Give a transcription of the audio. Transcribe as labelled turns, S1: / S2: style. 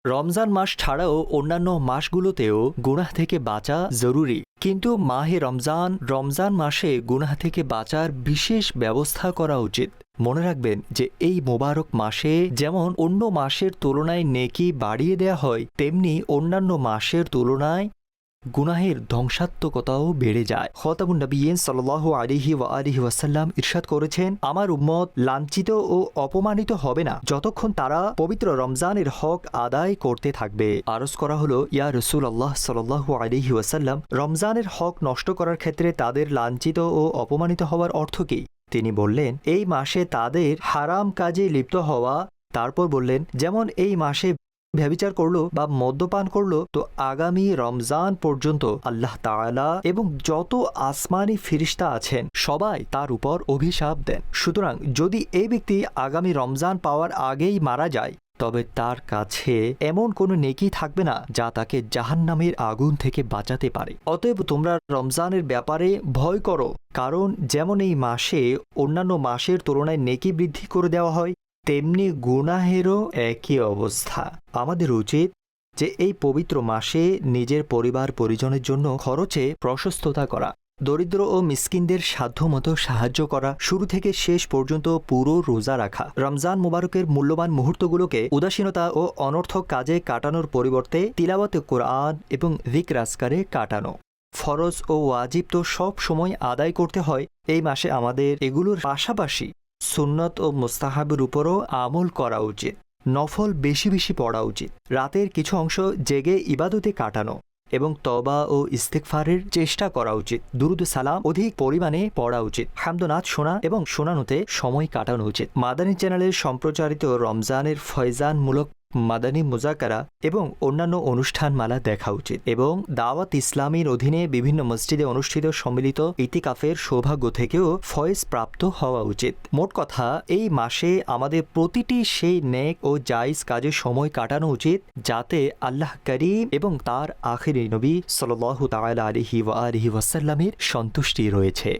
S1: রমজান মাস ছাড়াও অন্যান্য মাসগুলোতেও গুনাহ থেকে বাঁচা জরুরি, কিন্তু মাহে রমজান মাসে গুনাহ থেকে বাঁচার বিশেষ ব্যবস্থা করা উচিত। মনে রাখবেন যে এই মোবারক মাসে যেমন অন্য মাসের তুলনায় নেকি বাড়িয়ে দেয়া হয়, তেমনি অন্যান্য মাসের তুলনায় গুনাহের ধ্বংসাত্মকতাও বেড়ে যায়। খতামুন নবিয়্যিন সাল্লাল্লাহু আলাইহি ওয়া আলিহি ওয়াসাল্লাম ইরশাদ করেছেন, আমার উম্মত লাঞ্ছিত ও অপমানিত হবে না যতক্ষণ তারা পবিত্র রমজানের হক আদায় করতে থাকবে। আরজ করা হলো, ইয়া রাসূলুল্লাহ সাল্লাল্লাহু আলাইহি ওয়াসাল্লাম, রমজানের হক নষ্ট করার ক্ষেত্রে তাদের লাঞ্ছিত ও অপমানিত হওয়ার অর্থ কী? তিনি বললেন, এই মাসে তাদের হারাম কাজে লিপ্ত হওয়া। তারপর বললেন, যেমন এই মাসে ব্যভিচার করলো বা মদ্যপান করলো, তো আগামী রমজান পর্যন্ত আল্লাহ তাআলা এবং যত আসমানি ফিরিস্তা আছেন সবাই তার উপর অভিশাপ দেন। সুতরাং যদি এই ব্যক্তি আগামী রমজান পাওয়ার আগেই মারা যায়, তবে তার কাছে এমন কোনো নেকি থাকবে না যা তাকে জাহান্নামের আগুন থেকে বাঁচাতে পারে। অতএব তোমরা রমজানের ব্যাপারে ভয় করো, কারণ যেমন এই মাসে অন্যান্য মাসের তুলনায় নেকি বৃদ্ধি করে দেওয়া হয়, তেমনি গুনাহেরও একই অবস্থা। আমাদের উচিত যে এই পবিত্র মাসে নিজের পরিবার পরিজনের জন্য খরচে প্রশস্ততা করা, দরিদ্র ও মিসকিনদের সাধ্যমতো সাহায্য করা, শুরু থেকে শেষ পর্যন্ত পুরো রোজা রাখা, রমজান মুবারকের মূল্যবান মুহূর্তগুলোকে উদাসীনতা ও অনর্থক কাজে কাটানোর পরিবর্তে তিলাওয়াতে কোরআন এবং যিকর আজকারে কাটানো। ফরজ ও ওয়াজিব তো সব সময় আদায় করতে হয়, এই মাসে আমাদের এগুলোর পাশাপাশি সুন্নত ও মুস্তাহাবের উপরও আমল করা উচিত। নফল বেশি বেশি পড়া উচিত, রাতের কিছু অংশ জেগে ইবাদতে কাটানো এবং তওবা ও ইস্তিগফারের চেষ্টা করা উচিত। দুরুদ সালাম অধিক পরিমাণে পড়া উচিত, হামদনাথ শোনা এবং শোনানোতে সময় কাটানো উচিত। মাদানী চ্যানেলের সম্প্রচারিত রমজানের ফয়জানমূলক মাদানী মুজাকারা এবং অন্যান্য অনুষ্ঠানমালা দেখা উচিত এবং দাওয়াত ইসলামীর অধীনে বিভিন্ন মসজিদে অনুষ্ঠিত সম্মিলিত ইতিকাফের সৌভাগ্য থেকেও ফয়েজ প্রাপ্ত হওয়া উচিত। মোট কথা, এই মাসে আমাদের প্রতিটি সেই নেক ও জায়েজ কাজে সময় কাটানো উচিত যাতে আল্লাহ করিম এবং তার আখিরি নবী সাল্লাল্লাহু তাআলা আলাইহি ওয়া আলিহি ওয়াসাল্লামের সন্তুষ্টি রয়েছে।